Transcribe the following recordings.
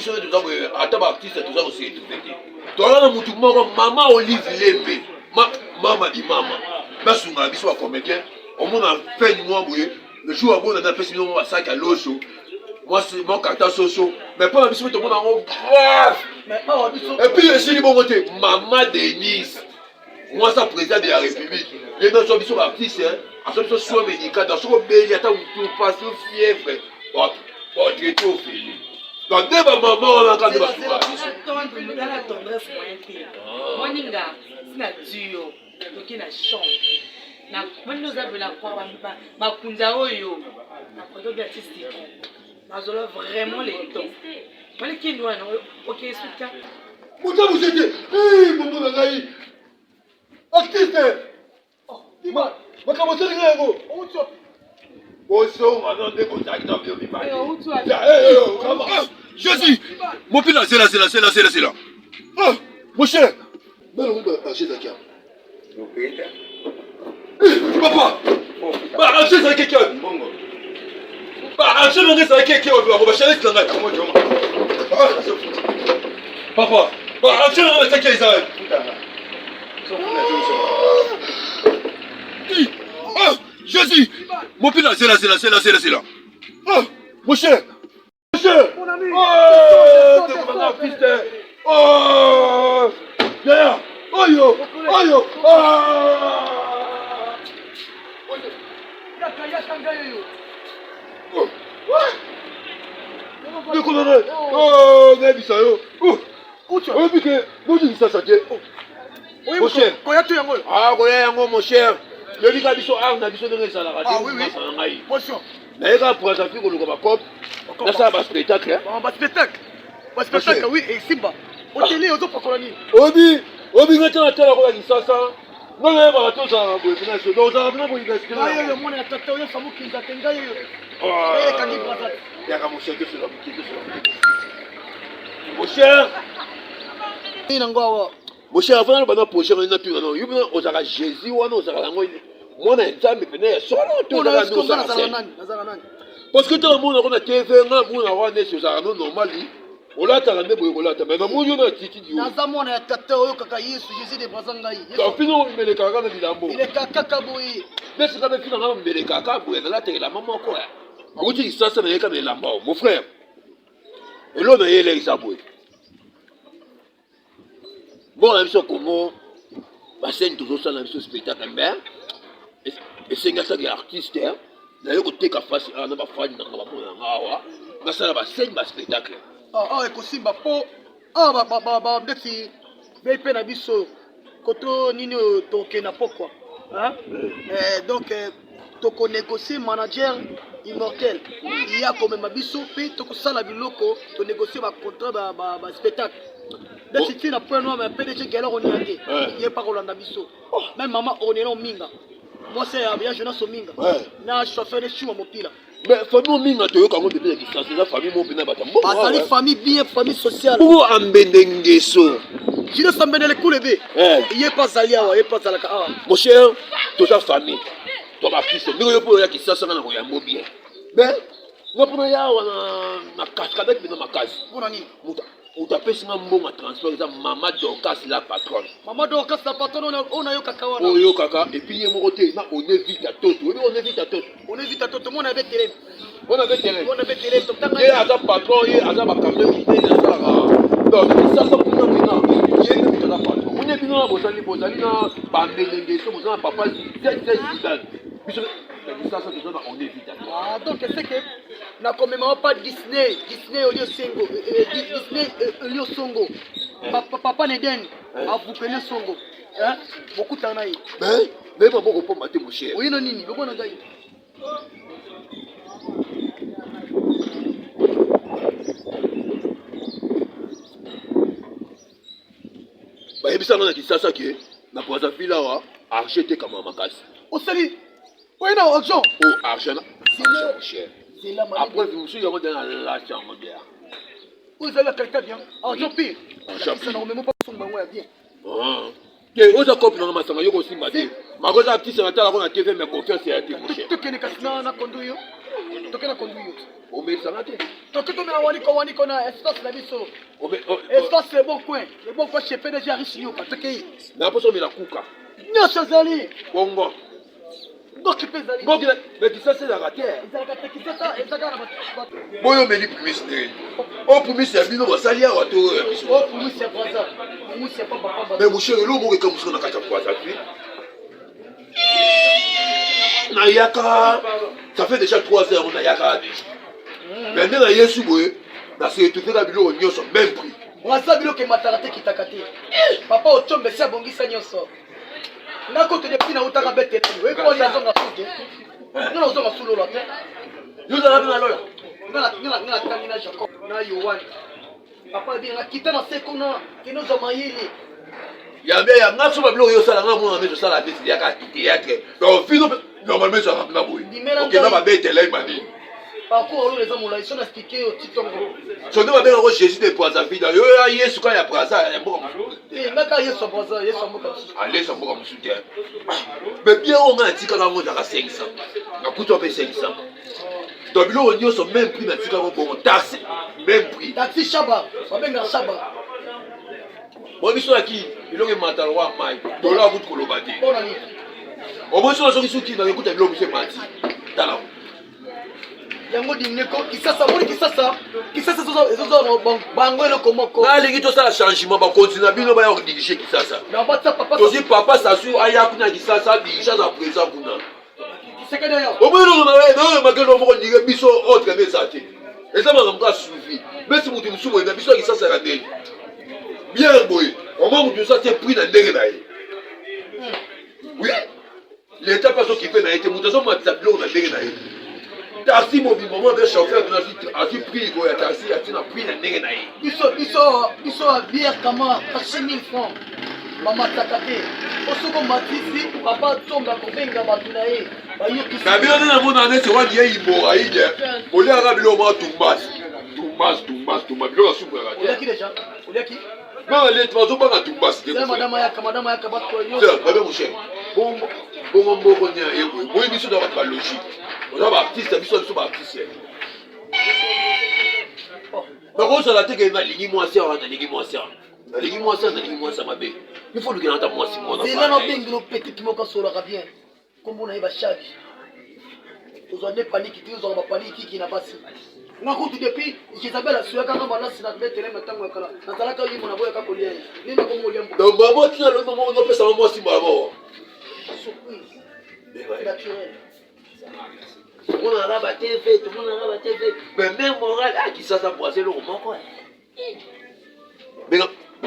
biso tout ça ata ba artiste tout ça aussi tout fait toi là mutu moko mama Olive Lembe mama di mama basunga biso ba comédien au monde en fin du mois le jour à bon on a fait sinon on va sac à l'osso moi c'est mon carton soso mais pas biso tout le monde en grave et puis je suis bon côté maman Denise moi ça président de la République les dans son biso artiste hein à son soin médical dans son béni attends tout passe fièvre oh tu es trop fini donc dès ma maman on a quand même la tendresse moi ninga sina duo toki na chambre na moi nous avons la croix ma kunza oyo na projet artistique mazolo vraiment les temps moi les qui nous OK explique Mouta vous êtes maman la gaï artiste oh dis-moi moi comment ça les gros bonsoir maintenant dès qu'on t'a dans bien bien Jésus mon pile c'est là ah mon cher ben on va acheter ça papa bah acheter ça quelqu'un bah acheter ça quelqu'un on va acheter ça là comment tu papa bah acheter ça quelqu'un ah Jésus mon pile c'est là ah mon cher mon ami oh t'es mon fils oh derrière oyo ah de colonel oh nebisa yo oh tu as vu que nous dit ça tient mon cher koya tu yango ah koya yango mon cher le liga biso na biso de ça la radio ah oui oui bonjour mais quand pour ça fi ko lokoba pop na ça ba spectacle hein ba spectacle oui et simba hôtelier ozo pakolani obi ngata na tala ko la sasa non mais ba to ça bo fina so do ça na bo igaske na yo mona tata yo samu kinza tenga yo kani brasa ya ka mo cher que c'est là mon cher ni nango awa mon cher avant na projet na tu non yo o za ka Jésus wana o za ka lango mona nzambe pene solo to za ka nani parce que tout le monde a TV nga mona wana c'est ça non normal olata nde boye kolata mais na munyo na titi dio naza mona ya tata oyo kaka Yesu Jésus de bazanga yi donc pino mbele kaka na bilambo il est kaka boye mais c'est quand même pino na mbele kaka boye na la tela maman ko ya okuti sasa na yeka bilambo mon frère et l'homme est là ça boye bon la mission comment ba scène toujours ça na mission spectacle mais et c'est ngasa que artiste hein na yoko teka face na ba fan na ba mona ngawa na ça ba scène ba spectacle ekosimba po ndeti bepe na biso koto nini tokena pokwa donc tokonégocie manager immortel ya komema biso mpe tokosala biloko tonégocie bacontrat baspectacle ndeti ti na point noir mais pdg gala oniange ye pa kolanda biso même mama onela ominga mwasi ya jeunesse ominga na chauffeur de chuma mopila mais famille minga to yoka ngo depuis la distance la famille mo bina bata mbo basali famille bien famille sociale pour ambendengeso jino sambene le kulebe ye pas ali awa ye pas alaka awa mon cher to ta famille to ba fils ndiko yo pour ya kisasa na ko ya mbo bien mais no pour ya wana na cascade bina makasi pour nani muta pesi nga mbonga transport za mama Dorcas la patronne on a yo kaka wana oyo kaka et puis ye moko te na on évite à toto on évite à toto mona avec télé on avait télé to tanga ye aza patron ye aza ba camion qui est na sala donc ça pour nous maintenant ye ne peut pas patron on est bino bozali na bambelenge so bozana papa c'est Zidane biso ça déjà on évite donc c'est que na commémore pas Disney Olio Songo Disney Olio Songo papa Neden a vous connaissez Songo hein beaucoup t'en a eu mais pas beaucoup pour mater mon cher oui non nini beaucoup na gai ba ebisa na kisasa ke na poza fila wa acheter comme makasi au sali oui non argent argent cher après monsieur yango dans la chambre derrière vous avez quelqu'un bien argent pire ça ne remet pas son bango bien ke oza copie na masanga yoko simba te makoza petit sénateur la na TV mais confiance ya te mon cher to kene kasina na kondo yo toke na conduire omelisanga te toke tomela waniko na espace na biso espace le bon coin chez PDG Riche Nyoka toke na poso omela kuka nyonso ezali bongo boki mpe ezali mais kisasa ezalaka te ezalaka te kisasa ezalaka na bato boyo omeli primise ndenge o primise ya bino basali awa to oyo ya biso o primise ya braza primise ya pambapamba mais moshere elo moko ekamusika na kati ya poisa te nayaka ça fait déjà 3 heures nayaka déjà mais nde na yesu boye naseetufeka biloko nyonso même prix braza biloko emataka te kitaka te papa otyombe esi abongisa nyonso nakoto depuis nautaka beteleli oyebi azonga su te ngana ozonga su lola te yozala mpe na lola ngana tangi na jacob na yohane papa ebinga kita na se kuna kende ozwa mayele yambe ya nga so babiloko yosala nga mona mpe tosala te siyaka théâtre donc fino normalement ezalaka mpena boye okenda babetelei manini parcours olo eza molai so na explike yo titongo soki babengako jésus de poisavida yo ya yesu kaka ya braza ya mboka mosusu ngaka yesu ya braza yesu ya mboka mosusu alesa mboka mosusu te me bien oyo nga natikaka yango ezalaka 500 nakuta mpe 500 donc biloko nyonso même prix natikaka bongo taxe même prix taxi shaba babengaka shaba mo biso yaki biloko ematala wa mai dola kutu koloba te mpona nini omosola soki suki nakekuta biloko biso emati tala yango dineko kisasa moni kisasa ezoza na bango eloko moko nalingi tosala changement bakontinue na bino baya kodirige kisasa na batya papa tozi papa sasu aya kuna kisasa dirige aza présent kuna kisekedi oyo omoni naoyo makelo moko ndire biso autre me eza te eza makambo ka suivi mesi motu mosusu boye na biso ya kisasa ya ndenge bien boye omoi motu mosusu atie prix na ndenge na ye oui l'état mpe azokipe na ye te moto azomatisa biloko na ndenge na ye taxi mobimba mo avec chauffeur azwi prix koya taxi atie na prix na ndenge na ye biso ya biere kama 6000 francs bamataka te osoko matisi papa tombe akobenga bato na ye bayokisa na bino nde namona neti wani ye himoraide oliaka biloko mwa tumbas biloko asumbuaka te oliaki deja oliaki mama leti bazobanga tumbas te madame ayaka bato babe moshere bongo mboko nia ye boye boye biso na bato balogique oza baartiste biso baartiste nakozala teke nalingi mwasi awa nalingi mwasi awa nalingi mwasi awa nalingi mwasi mabe ifo lukena ata mwasi mona nobengelo petite moko asolaka bien kombo na ye bashaki ozwa nde paniki ti ozwaka bapaniki kiki na basi nakutu depuis jezabel asuyakanga malasi na betele na ntango ya kala nazalaka yimo na boyaka kolia ye nini nakomolia mbo donc mama tina lobi mama nopesama mwasi mabo surprise naturel tomonaka batv tomonaka batv mais même moral akisasa boise eloko moko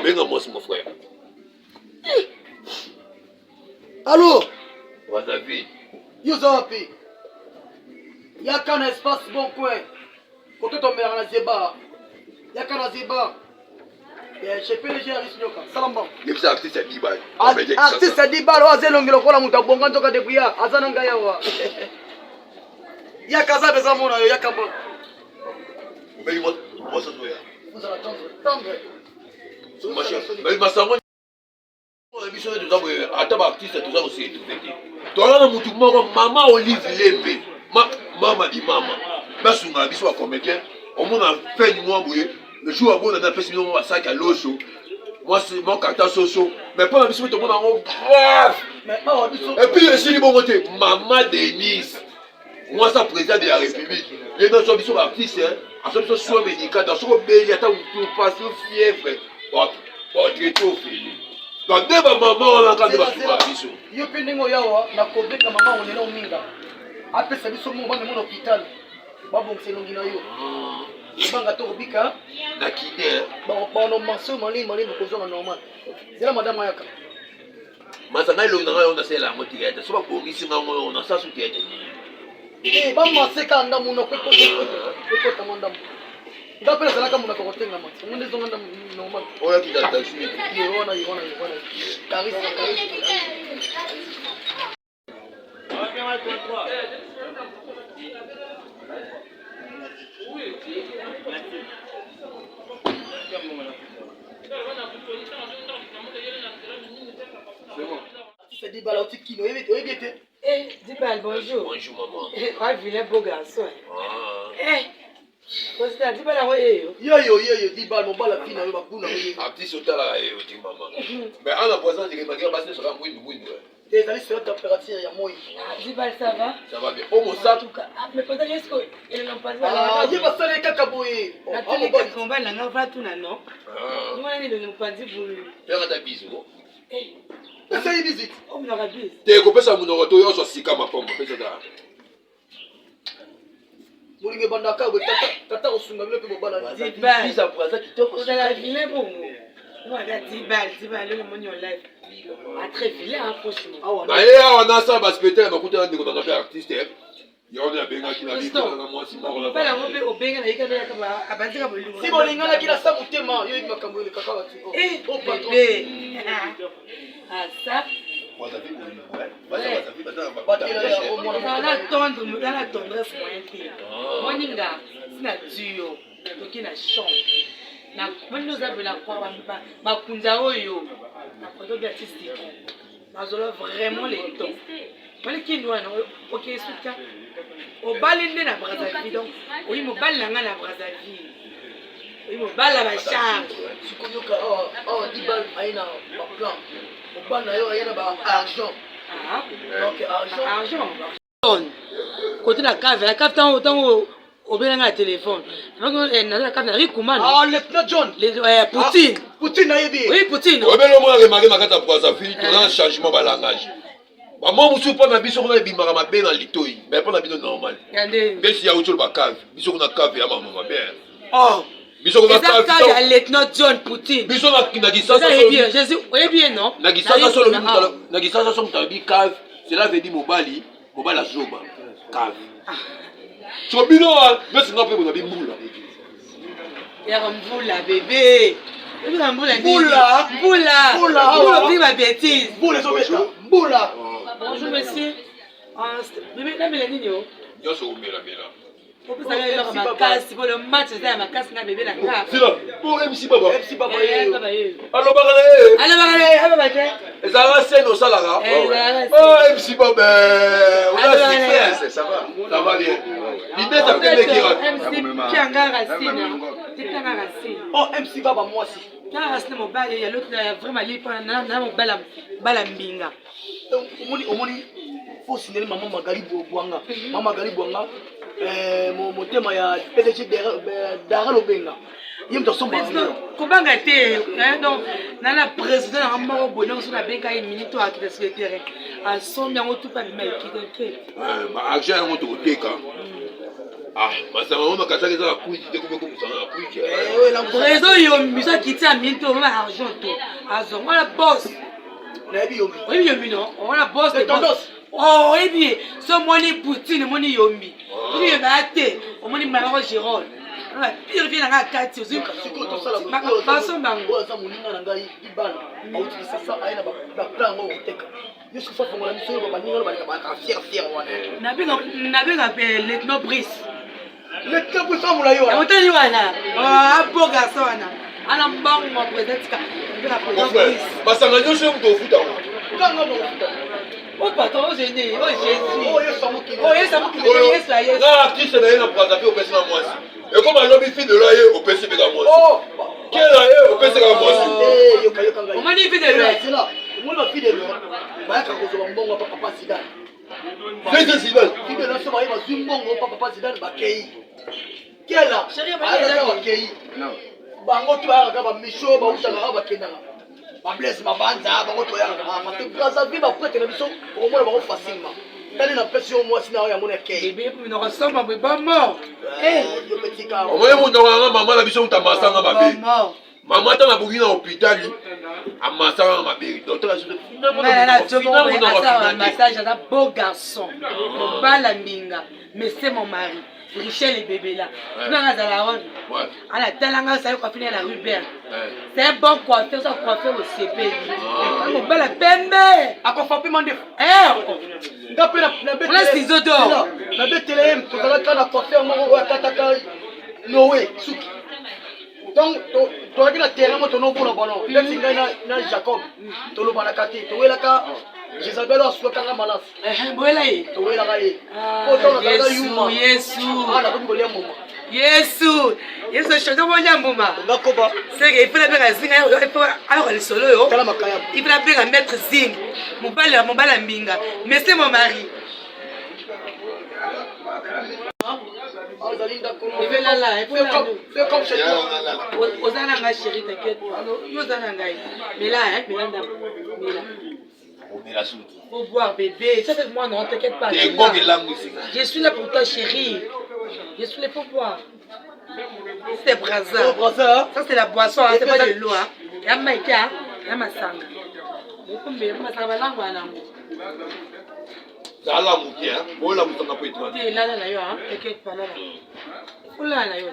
benga mwasi mon frère allo wazavi yo oza wapi yaka na espace bon coin kote tomelaka na zeba yaka na zeba chez PDG Riche Nyoka salamba yebisa artiste ya dibal artiste ya dibal oyo aza elongi lokola moto abonga nzoka debuya aza na ngai awa yaka aza peza mona yo yaka mbo obeli mosazoya masango biso nde toza boye ata baartiste toza koseetuve te toza na motu moko mama olive lembe mama imama basungaka biso bacomédien omona fin du mois boye le jour abonana apesi bino basaki ya loso mokata soso mais mpo na biso mpe tomona yango brave epuis esili bongo te mama denise mwasa président de la république ye nyonso biso baartiste aso biso soin médical soki obeli ata pasi fièvre batraité ofeli donc nde bamama wana ka nde basungaka biso yo mpe ndenge oyo awa nakobenga mama onena ominga apesa biso mo bamema na hôpital babongisa elongi na yo ebanga to kobika na kine banomanso malini kozonga normal zela madame ayaka masanga elongi na ngai oyo nasala yango tiete so babongisi ngango oyo nasasu tiete bamaseka nda munoko ekotama ndamu nga mpe nazalaka munoko kotengama ongo nde ezonga ndamu normal oyo akita taxi wana karisme c'est dit bala otikino oyebi ete Dibal, bonjour. Bonjour, maman. Un vilain beau garçon. Ah. Président, Dibal a envoyé. Yo, Dibal, mon bal a fini, il va pour nous. Un petit sauté là, maman. Mais en apposant, je vais me passer sur la mouille. T'es allé sur la température, il y a moi. Dibal, ça va? Ça va bien. Oh, mon sac. Mais peut-être est-ce qu'ils n'ont pas dit. Ah, il va faire les cacaboyés. La télé qui combat, la n'a pas tout, non? Ah. Nous, on n'a pas dit pour lui. Faire un bisou. Ça y est, visite. On aura bis. T'es coupé ça, mon auto, yo, sur Sika, ma pomme. Fais ça là. Molinge bandaka, tata osunga vile pe bobala. Dibal. Fils à présent qui t'offre. Vous allez vilain pour moi. Voilà, Dibal, le money en live. Ah, très vilain, franchement. D'ailleurs, on a ça, parce que peut-être, on a écouté un artiste. Il y a un benga qui n'a pas dit moi si mort là. Pas la robe au benga, il y a pas dire que Si molinga na kila sa mutema, yo makambo le kaka wati. Oh bébé. Ah ça. Moi ça fait La tendresse moyen pire. Moninga, c'est na duo. Toki na chambre. Na moni nous avons la croix ba kunza oyo. Na photo artistique. Mazolo vraiment les temps. Moi qui doit OK suka. Au balinde na Brazzaville donc oui mo bal na na Brazzaville. Oui mo bal la charge. Sikoyoka Dibal aina ba plan. Au bal na yo aina ba argent. Ah. Donc argent. Côté la cave tant au bien la téléphone. Donc la cave na Rikuman. Ah lieutenant John. Poutine. Poutine na yebi. Oui Poutine. On va le remarquer ma carte pour sa fille, on a un changement de langage. Moi, je suis pas dans biso na bimara mabe na litoi, mais pas na bino normal. Regardez. Mais si ya autre ba cave, biso na cave ya maman bien. Oh. Biso na cave. Ça ya lieutenant John Poutine. Biso na gisasa solo. Jésus, oui bien non. Na gisasa solo na gisasa solo tabi cave, cela veut dire mobali azoba. Cave. So bino, mais c'est pas pour na bimula. Ya mbula bébé. Mbula. Mbula. Dis ma bêtise. Mbula sobeta. Mbula. Bonjour monsieur. Bébé, là, Mélanie, yo. Yo, c'est où, Mela. Faut que ça aille leur ma casse. Pour le match, c'est ma casse, na bébé, la casse. C'est là. Pour MC Baba. Allo, Bagale. Et ça va, c'est nos salaires. Oh, MC Baba. Ça va. Ça va bien. L'idée, ça fait des kira. MC Pianga Racine. Pianga Racine. Oh, MC Baba, moi aussi. Pianga Racine, mon bal, il y a l'autre, vraiment, il y mon balambinga. Omoni faut signaler maman Magali Bouanga. Maman Magali Bouanga, mon thème est PDG Dara Lobenga. Il me donne son baron. Comment gâter? Donc, dans la présidente, on m'a bonheur sur la benga et minute à quitter sur le terrain. À son bien, on tout pas de mal quitter. Ma action est montée au Teka. Ah, ma ça m'a dit que ça a couillé, tu découvres comme ça a couillé. La réseau Yomi, ça quitte à minute, on a argent tout. Azon, on a boss. Oui, Yomi, non? On a boss. Oh, oui, bien. Ce money Poutine, money Yomi. Oui, mais attends, on m'a dit Malheureux Gérald. Pire vient à la carte, c'est aussi. Façon bango. Ça moninga na ngai Dibal. Auti sasa aina ba plan ngo uteka. Yesu fa fongola miso ba baninga ba ka fier wana. Nabenga pe lieutenant Brice. Lieutenant Brice amula yo. Otani wana. Ah, beau garçon wana. Ana mbango mo président ka. Basanga nyo chez muto futa. Kanga mo futa. Oh patron, oh Jésus. Oh Yesu amuki. Oh Yesu amuki. Yesu ya Yesu. Na artiste na yena pour taper au PC na moi. Et comme un lobby fait de loyer au PC de moi. Oh. Quel loyer au PC de moi. Eh, yo kanga. On m'a dit fille de loyer. C'est là. Moi la fille de loyer. Ba ka ko zo mbongo papa Zidane. C'est Zidane. Fille de loyer so ba yeba zumbongo papa Zidane ba kei. Kela. Chérie ba kei. Non. Bango tu ba ka ba misho ba utaka ba kenanga. Ba bless ma banza bango to ya ka ma te Brazzaville ba prête na biso au moins ba facilement. Tali na pression moi sina ya mona kei. Bébé pour nous ressemble mais pas mort. Eh, yo petit ka. Au moins mon nga maman na biso utamasa nga babe. Maman ta na bugi na hôpital a masanga mabe. Docteur a un massage à un beau garçon. Mon balambinga, mais c'est mon mari. Richel et bébé là. Tu vas à la ronde. À la talanga, ça va finir à la rue Berne. C'est un bon coiffeur, ça coiffeur au CP. Mon bel à pembe. À quoi faire demander? On a ciseaux d'or. La bête télé, tu vas la coiffeur, mon kataka Noé, Souki. Donc, tu as dit la terre, moi, ton nom pour le ballon. Là, c'est na Jacob. Tu le banakati. Tu es là, Jezabel asulakanga malasi. Boyela ye. Toyelaka ye. Yesu. Nakomi kolia mbuma. Yesu change monya mbuma. Ngakoba. C'est que il faut la faire zinga, il faut alors le solo yo. Kala makaya. Il faut la faire mettre zing. Mobala mbinga. Mais c'est mon mari. Il veut là, il faut fais comme chez toi. Ozana chérie, t'inquiète pas. Ozana ngai. Mais là, mais là. Faut boire bébé. Ça fait moi non, t'inquiète pas. Je suis là pour toi chérie. Je suis là pour boire. C'est brasa. Ça c'est la boisson, c'est pas de l'eau. Ya maïka, ya masanga. Kumbe masanga langu nangu. Ça la moukia, bon la mouton n'a pas été. Tu es là yo, t'inquiète pas là. Oula là yo.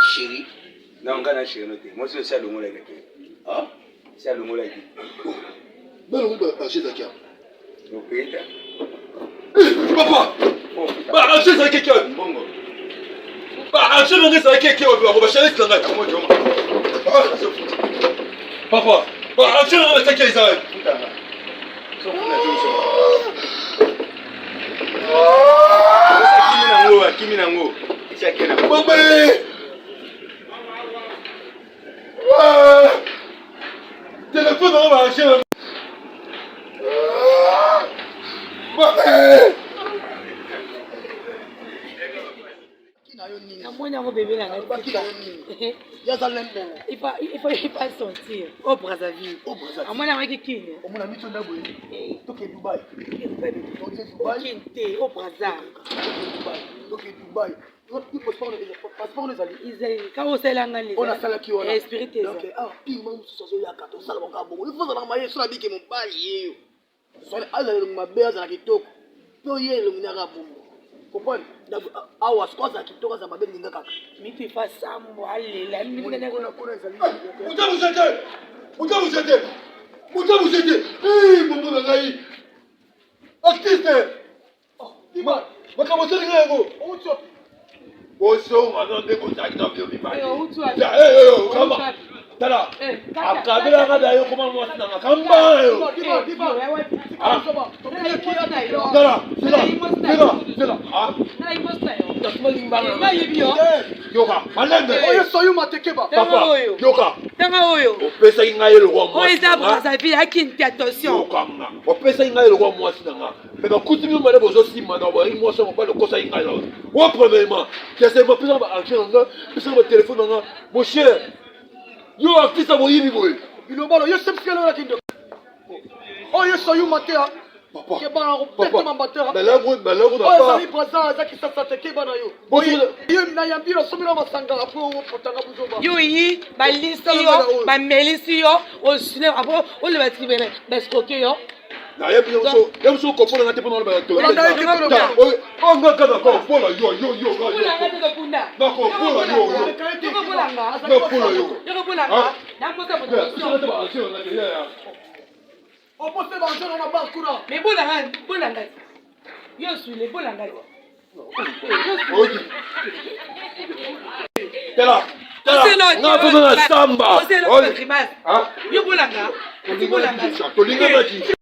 Chérie, non, on a chérie noté. Moi, c'est ça le mot là. Ah, c'est le mot là. Ben on va acheter ça. Donc, pays là. Papa, bah acheter ça quelqu'un. Bongo. Bah acheter ça quelqu'un. On va chercher ça là. Papa, bah acheter ça quelqu'un ça. Kimi nango. Maman. Téléphone on va acheter. Moi, j'ai un bébé là. Il faut sortir. Au Brazzaville. Moi, j'ai un qui. On a mis ton abonné. Donc Dubaï. Au Brazza. Donc Dubaï. Il passeport les alliés. Quand on s'est là, on a salé qui on a. Esprit. Donc puis moi je suis là 14 salles mon cabo. Il faut dans la maille sur la bique mon bail. Soit aller ma belle dans la kitoko. Toi hier le minara bombo. Comprendre? Awa squad za kitoko za mabe ninga kaka. Mais tu fais ça moi allez là ni ngana kuna ezali. Vous êtes. Eh mon ngai. Artiste. Ima, makambo sali ngako. Boso ngana ndeko zakina byo bipa. Kama. Tala. Akabela ngada yo koma mwasi na kamba yo. Tala. Sila. Ah. Tasuma limbanga. Yoka. Malende. Oyo soyo matekeba. Papa. Yoka. Tanga oyo. Opesa ngai le roi mwasi. Oyo za Brazzaville akinte attention. Yoka. Opesa ngai le roi mwasi na. Mais dans coutume yo mala bozo si mana ba moi ça pas le conseil ngai là. Wa premièrement, que c'est ma pesa ba argent nga, pesa ba téléphone nga. Mon cher. Yo artiste mo yibi boy. Bilobalo yo sepskelo la kindo. Oyo soyo matea. Papa. Ke ba repete mambatera. Balago na Oyo pas. sali braza za kisasa tekeba na yo. Yo na yambira somira masanga apo potanga buzoba. Yo yi balisi yo, ba melisi yo, o sine après o le batri bene, escroquer yo. Na yemso comprendre na te pendant le bateau. Oh ngaka d'accord, voilà yo. Kula ngate ko kunda. D'accord, voilà yo. Ko kula nga. Yo kula nga. Na mo sa mo. On peut faire l'argent dans la banque kuna. Mais bola nga. Yo suis les bola nga. Tela. Na fona samba. Yo bola nga. Tolinga maki.